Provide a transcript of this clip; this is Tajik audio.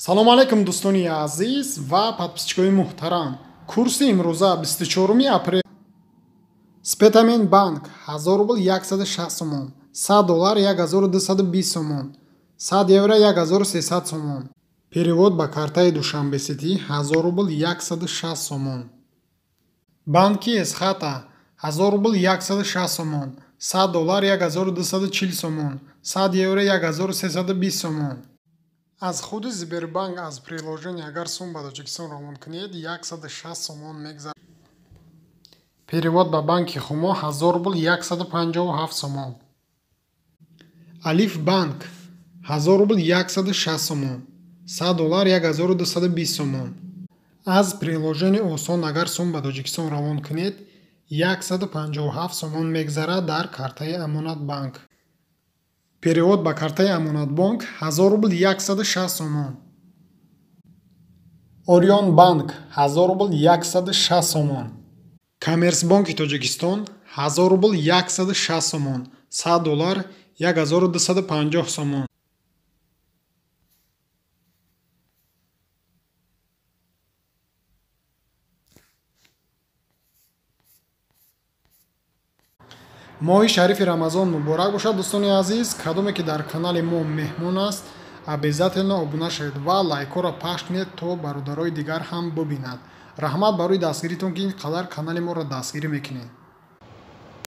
салом алайкум дӯстони азиз ва подписчикои муҳтарам. Курси имрӯза 24 апрел. Спетамин банк 1000 рубл 160 сомон, $100 1220 сомон, 100 евро 1300 сомон. Перевод ба картаи Душанбеситӣ 1000 рубл 160 сомон. Банки Эсхата 1000 рубл 160 сомон, $100 1240 сомон, 100 евро 1320 сомон. аз худи Сбербанк аз приложение агар сум ба Тоҷикистон равон кунед 160 сомон мегзарад. Перевод ба банки Хумо 1000 рубл 157 сомон. Алиф банк 1000 рубл 160 сомон, $100 1220 сомон. аз приложение осон агар сум ба Тоҷикистон равон кунед 157 сомон мегзарад дар картаи Амонат банк. Перевод ба картаи Амонатбонк 1000 рубл 160 сомон. Орион банк 1000 рубл 160 сомон. Коммерсбанки Тоҷикистон 1000 рубл 160 сомон, $100 1250 сомон. моҳи шарифи рамазон муборак бошад дӯстони азиз. кадоме ки дар канали мо меҳмон аст обязательно обуна шавед ва лайкҳоро пахш кунед то бародарои дигар ҳам бубинад. раҳмат барои дастгиритон ки ин қадар канали моро дастгирӣ мекунед.